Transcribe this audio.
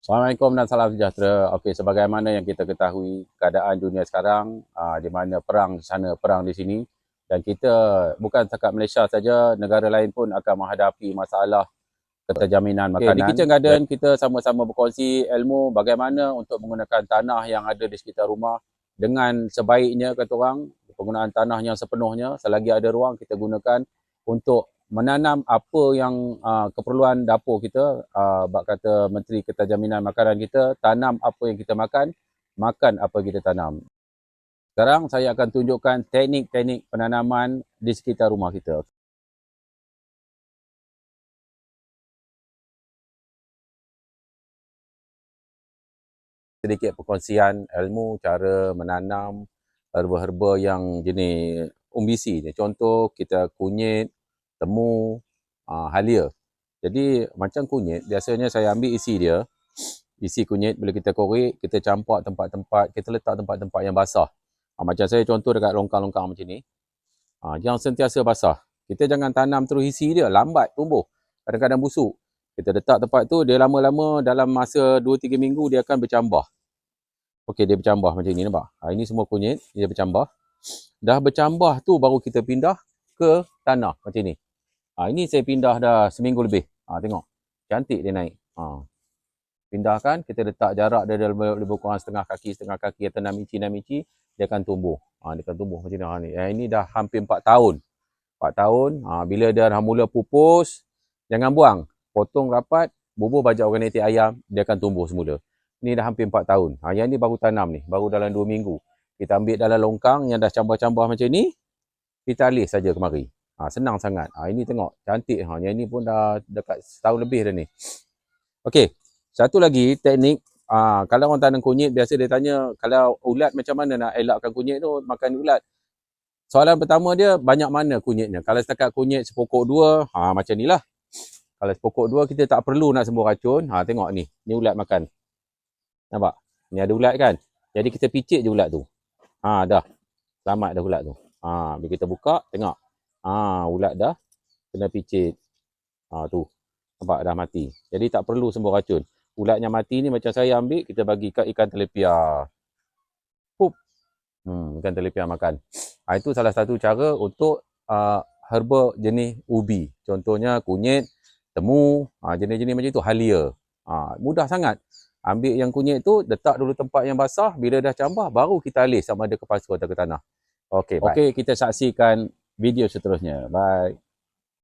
Assalamualaikum dan salam sejahtera. Okey, sebagaimana yang kita ketahui keadaan dunia sekarang, di mana perang di sana, perang di sini, dan kita bukan setakat Malaysia saja, negara lain pun akan menghadapi masalah keterjaminan makanan. Di Kitchen Garden kita sama-sama berkongsi ilmu bagaimana untuk menggunakan tanah yang ada di sekitar rumah dengan sebaiknya, kata orang, penggunaan tanah yang sepenuhnya. Selagi ada ruang, kita gunakan untuk menanam apa yang keperluan dapur kita. Bak kata Menteri Keterjaminan Makanan kita, tanam apa yang kita makan, makan apa kita tanam. Sekarang saya akan tunjukkan teknik-teknik penanaman di sekitar rumah kita. Sedikit perkongsian ilmu cara menanam herba-herba yang jenis umbisi ni. Contoh kita kunyit, temu, halia. Jadi macam kunyit, biasanya saya ambil isi dia. Isi kunyit bila kita korek, kita campak tempat-tempat, kita letak tempat-tempat yang basah. Macam saya contoh dekat longkang-longkang macam ni. Yang sentiasa basah. Kita jangan tanam terus isi dia, lambat tumbuh. Kadang-kadang busuk. Kita letak tempat tu, dia lama-lama dalam masa 2-3 minggu dia akan bercambah. Okey, dia bercambah macam ni, nampak? Ini semua kunyit, dia bercambah. Dah bercambah tu baru kita pindah ke tanah macam ni. Ini saya pindah dah seminggu lebih. Tengok. Cantik dia naik. Pindahkan, kita letak jarak dia lebih kurang setengah kaki atau 6 inci, dia akan tumbuh. Dia akan tumbuh macam ni. Ini dah hampir 4 tahun. 4 tahun, bila dia dah mula pupus, jangan buang. Potong rapat, bubuh bajak organik ayam, dia akan tumbuh semula. Ni dah hampir 4 tahun. Yang ni baru tanam ni, baru dalam 2 minggu. Kita ambil dalam longkang yang dah cambah-cambah macam ni, kita alih saja kemari. Senang sangat. Ini tengok, cantik. Yang ni pun dah dekat setahun lebih dah ni. Okey, satu lagi teknik. Kalau orang tanam kunyit, biasa dia tanya, kalau ulat macam mana nak elakkan kunyit tu, makan ulat. Soalan pertama dia, banyak mana kunyitnya? Kalau setakat kunyit sepokok 2, macam ni lah. Kalau sepokok 2, kita tak perlu nak sembuh racun. Tengok ni, ni ulat makan. Nampak? Ni ada ulat kan? Jadi kita picit je ulat tu. Dah. Selamat dah ulat tu. Bila kita buka, tengok. Ulat dah kena picit. Tu. Nampak dah mati. Jadi tak perlu sembuh racun. Ulat yang mati ni macam saya ambil, kita bagi kat ikan telepia. Pup. Ikan telepia makan. Itu salah satu cara untuk herba jenis ubi. Contohnya kunyit, temu, jenis-jenis macam tu, halia. Mudah sangat. Ambil yang kunyit tu, letak dulu tempat yang basah. Bila dah cambah, baru kita alih sama ada ke pasu atau ke tanah. Okey, kita saksikan video seterusnya. Bye.